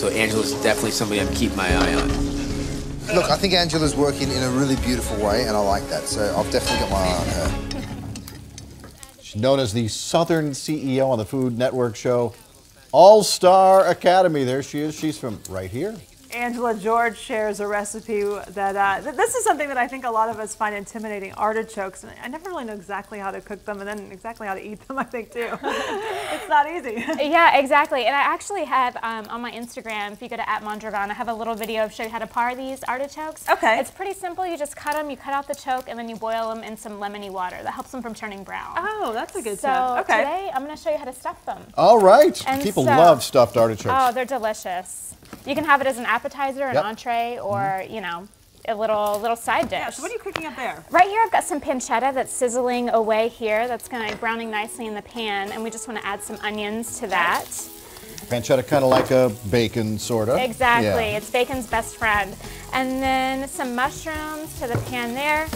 so Angela's definitely somebody I'm keeping my eye on. Look, I think Angela's working in a really beautiful way, and I like that, so I've definitely got my eye on her. She's known as the Southern CEO on the Food Network show All-Star Academy. There she is. She's from right here. Angela George shares a recipe that, this is something that I think a lot of us find intimidating, artichokes. And I never really know exactly how to cook them and then exactly how to eat them, I think, too. It's not easy. Yeah, exactly. And I actually have on my Instagram, if you go to @Mondragon, I have a little video of showing you how to par these artichokes. Okay. It's pretty simple. You just cut them, you cut out the choke, and then you boil them in some lemony water. That helps them from turning brown. Oh, that's a good tip. So Okay. today, I'm going to show you how to stuff them. All right. And People so- love stuffed artichokes. Oh, they're delicious. You can have it as an appetizer, an Yep. entree, or, you know, a little side dish. Yeah, so what are you cooking up there? Right here I've got some pancetta that's sizzling away here. That's going to browning nicely in the pan, and we just want to add some onions to that. Pancetta, kind of like a bacon, sort of. Exactly. Yeah. It's bacon's best friend. And then some mushrooms to the pan there.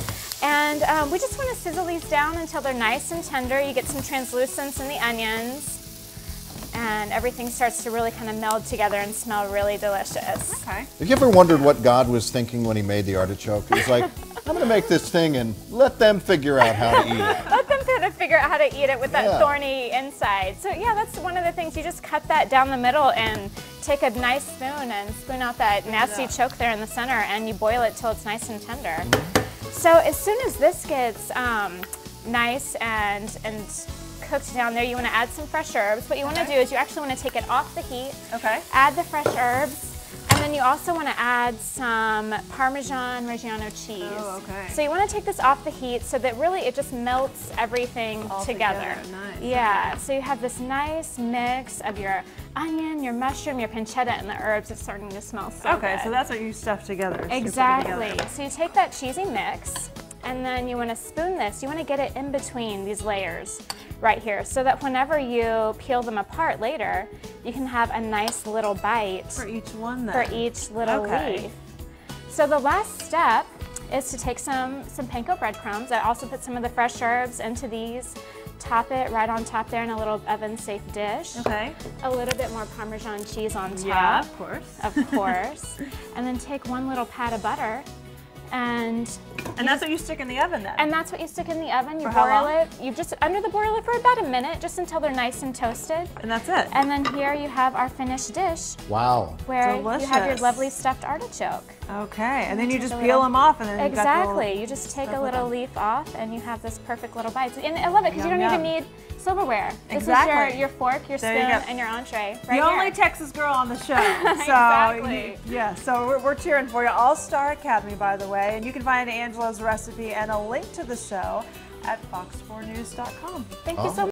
And we just want to sizzle these down until they're nice and tender. You get some translucence in the onions. And everything starts to really kind of meld together and smell really delicious. Okay. Have you ever wondered what God was thinking when he made the artichoke? He was like, I'm going to make this thing and let them figure out how to eat it. Let them kind of figure out how to eat it with that Yeah. thorny inside. So yeah, that's one of the things. You just cut that down the middle and take a nice spoon and spoon out that nasty choke there in the center, and you boil it till it's nice and tender. So as soon as this gets nice and cooked down there, you want to add some fresh herbs. What you want to do is you actually want to take it off the heat, add the fresh herbs, and then you also want to add some Parmesan Reggiano cheese. Oh, okay. So you want to take this off the heat so that really it just melts everything All together. Nice. Yeah, so you have this nice mix of your onion, your mushroom, your pancetta, and the herbs. It's starting to smell so Okay, good. so that's what you stuff together. So you're putting Exactly. together. So you take that cheesy mix, and then you want to spoon this. You want to get it in between these layers right here, so that whenever you peel them apart later, you can have a nice little bite For each one, then. for each little Okay. leaf. So the last step is to take some panko breadcrumbs. I also put some of the fresh herbs into these, top it right on top there in a little oven-safe dish. Okay. A little bit more Parmesan cheese on top. Yeah, of course. Of course. And then take one little pat of butter, and that's what you stick in the oven then? that's what you stick in the oven. You For how broil long? it. You just under the broiler for about a minute, just until they're nice and toasted. And that's it? And then here you have our finished dish, Wow. where you have your Delicious. lovely stuffed artichoke. Okay, and then you Take just a peel little- them off and then you've got the Exactly. little You just take stuff a with little them. leaf off, and you have this perfect little bite. And I love it because you Yum, don't yum. even need silverware. Exactly. This is your fork, your There you spoon, go. and your entree right The here. only Texas girl on the show. So, Exactly. Yeah, so we're cheering for you. All-Star Academy, by the way. And you can find Angela's recipe and a link to the show at fox4news.com. Thank you so much.